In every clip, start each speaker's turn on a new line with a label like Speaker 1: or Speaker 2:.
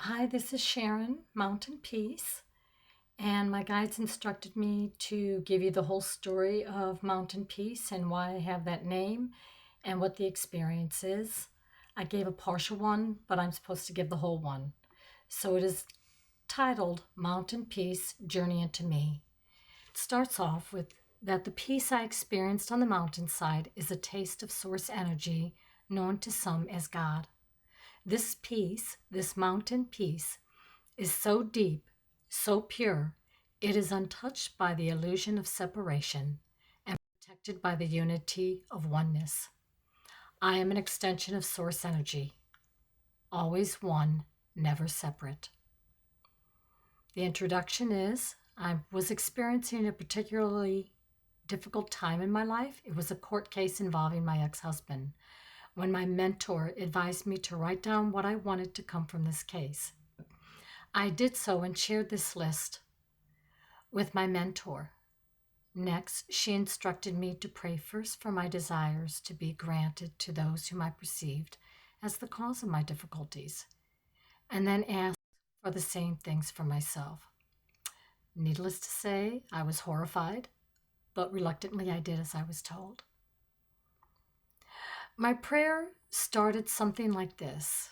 Speaker 1: Hi, this is Sharon, Mountain Peace, and my guides instructed me to give you the whole story of Mountain Peace and why I have that name and what the experience is. I gave a partial one, but I'm supposed to give the whole one. So it is titled Mountain Peace Journey into Me. It starts off with that the peace I experienced on the mountainside is a taste of source energy known to some as God. This peace, this mountain peace, is so deep, so pure, it is untouched by the illusion of separation and protected by the unity of oneness. I am an extension of source energy, always one, never separate. The introduction is I was experiencing a particularly difficult time in my life. It was a court case involving my ex husband when my mentor advised me to write down what I wanted to come from this case. I did so and shared this list with my mentor. Next, she instructed me to pray first for my desires to be granted to those whom I perceived as the cause of my difficulties, and then ask for the same things for myself. Needless to say, I was horrified, but reluctantly I did as I was told. My prayer started something like this.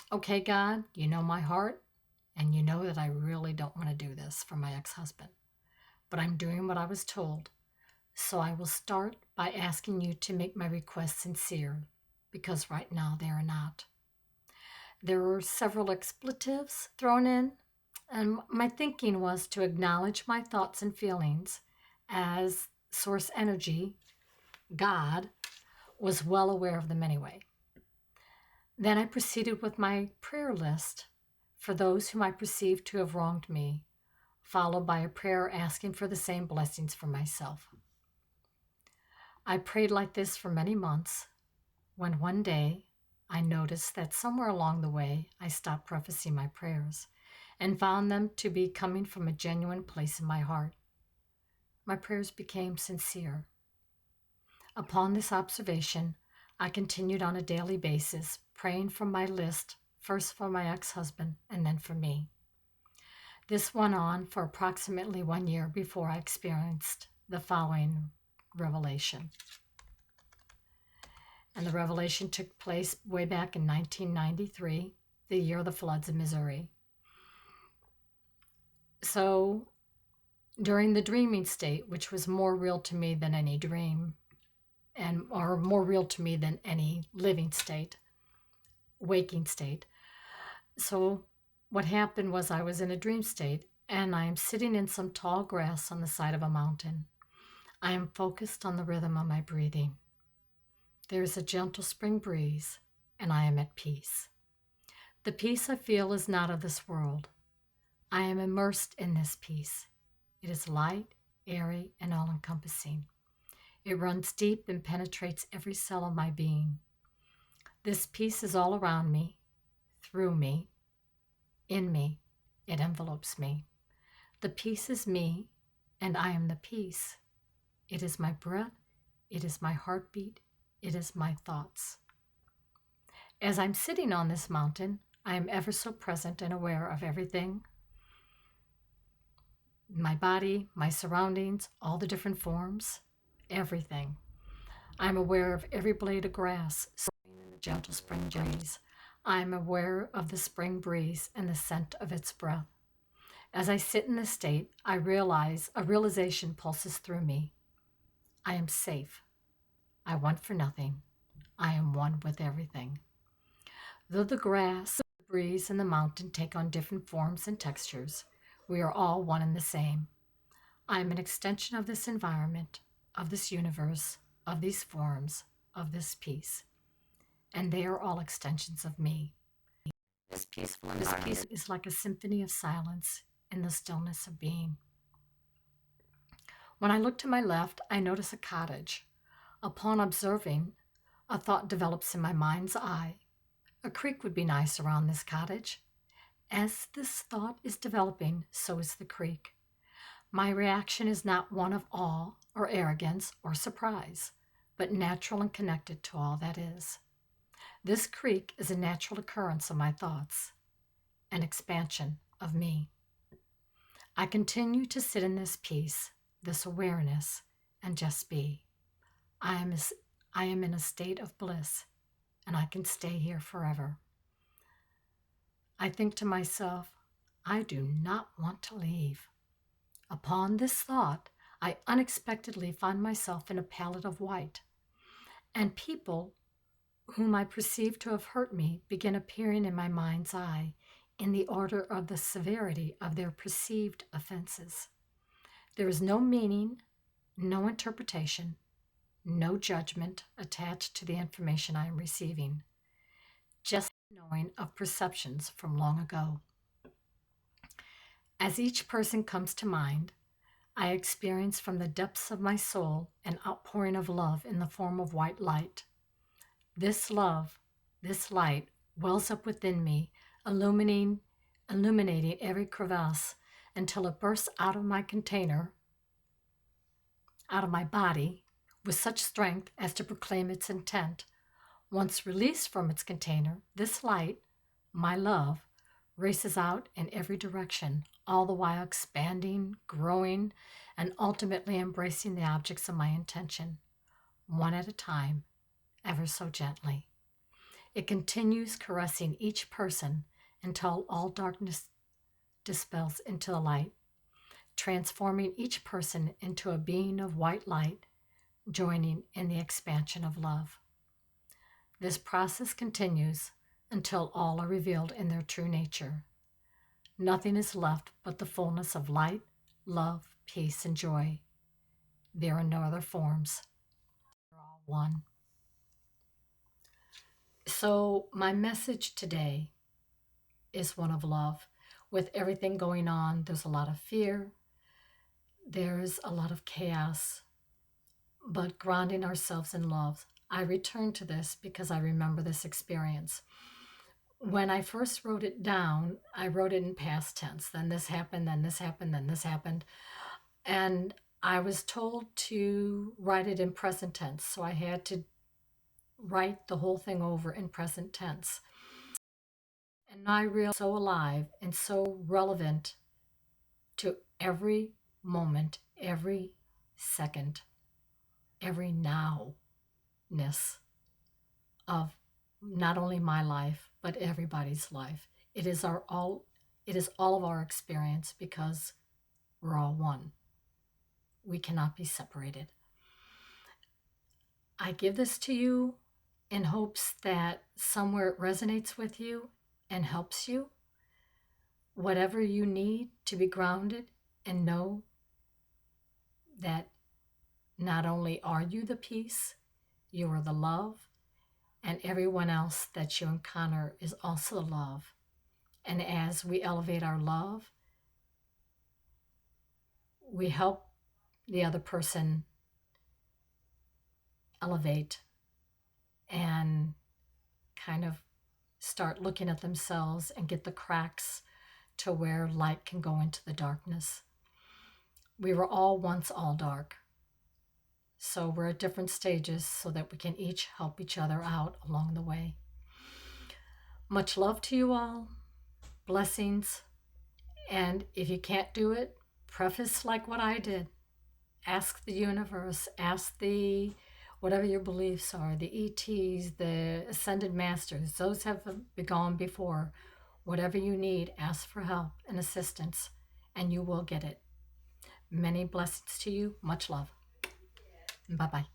Speaker 1: Okay, God, you know my heart, and you know that I really don't want to do this for my ex-husband, but I'm doing what I was told. So I will start by asking you to make my requests sincere, because right now they are not. There were several expletives thrown in, and my thinking was to acknowledge my thoughts and feelings as source energy, God, was well aware of them anyway. Then I proceeded with my prayer list for those whom I perceived to have wronged me, followed by a prayer asking for the same blessings for myself. I prayed like this for many months when one day I noticed that somewhere along the way I stopped prefacing my prayers and found them to be coming from a genuine place in my heart. My prayers became sincere. Upon this observation, I continued on a daily basis, praying from my list, first for my ex-husband and then for me. This went on for approximately 1 year before I experienced the following revelation. And the revelation took place way back in 1993, the year of the floods in Missouri. So during the dreaming state, which was more real to me than any dream, or more real to me than any living state, waking state. So what happened was I was in a dream state, and I am sitting in some tall grass on the side of a mountain. I am focused on the rhythm of my breathing. There is a gentle spring breeze, and I am at peace. The peace I feel is not of this world. I am immersed in this peace. It is light, airy, and all-encompassing. It runs deep and penetrates every cell of my being. This peace is all around me, through me, in me. It envelopes me. The peace is me, and I am the peace. It is my breath. It is my heartbeat. It is my thoughts. As I'm sitting on this mountain, I am ever so present and aware of everything. My body, my surroundings, all the different forms, everything. I'm aware of every blade of grass swaying in the gentle spring breeze. I'm aware of the spring breeze and the scent of its breath. As I sit in this state, I realize a realization pulses through me. I am safe. I want for nothing. I am one with everything. Though the grass, the breeze, and the mountain take on different forms and textures, we are all one and the same. I am an extension of this environment, of this universe, of these forms, of this peace. And they are all extensions of me. This peace is like a symphony of silence in the stillness of being. When I look to my left, I notice a cottage. Upon observing, a thought develops in my mind's eye. A creek would be nice around this cottage. As this thought is developing, so is the creek. My reaction is not one of awe or arrogance or surprise, but natural and connected to all that is. This creek is a natural occurrence of my thoughts. and expansion of me. I continue to sit in this peace, this awareness, and just be. I am in a state of bliss, and I can stay here forever. I think to myself, I do not want to leave. Upon this thought, I unexpectedly find myself in a palette of white, and people whom I perceive to have hurt me begin appearing in my mind's eye in the order of the severity of their perceived offenses. There is no meaning, no interpretation, no judgment attached to the information I am receiving, just knowing of perceptions from long ago. As each person comes to mind, I experience from the depths of my soul an outpouring of love in the form of white light. This love, this light, wells up within me, illuminating every crevice until it bursts out of my container, out of my body, with such strength as to proclaim its intent. Once released from its container, this light, my love, races out in every direction, all the while expanding, growing, and ultimately embracing the objects of my intention, one at a time, ever so gently. It continues caressing each person until all darkness dispels into the light, transforming each person into a being of white light, joining in the expansion of love. This process continues until all are revealed in their true nature. Nothing is left but the fullness of light, love, peace, and joy. There are no other forms. They're all one. So my message today is one of love. With everything going on, there's a lot of fear, there's a lot of chaos, but grounding ourselves in love. I return to this because I remember this experience. When I first wrote it down, I wrote it in past tense. Then this happened, then this happened, then this happened. And I was told to write it in present tense. So I had to write the whole thing over in present tense. And I realized so alive and so relevant to every moment, every second, every now-ness of not only my life, but everybody's life. It is all of our experience because we're all one. We cannot be separated. I give this to you in hopes that somewhere it resonates with you and helps you. Whatever you need to be grounded and know that not only are you the peace, you are the love, and everyone else that you encounter is also love. And as we elevate our love, we help the other person elevate and kind of start looking at themselves and get the cracks to where light can go into the darkness. We were all once all dark. So we're at different stages so that we can each help each other out along the way. Much love to you all. Blessings. And if you can't do it, preface like what I did. Ask the universe, ask the whatever your beliefs are, the ETs, the ascended masters, those have been gone before. Whatever you need, ask for help and assistance, and you will get it. Many blessings to you. Much love. Bye-bye.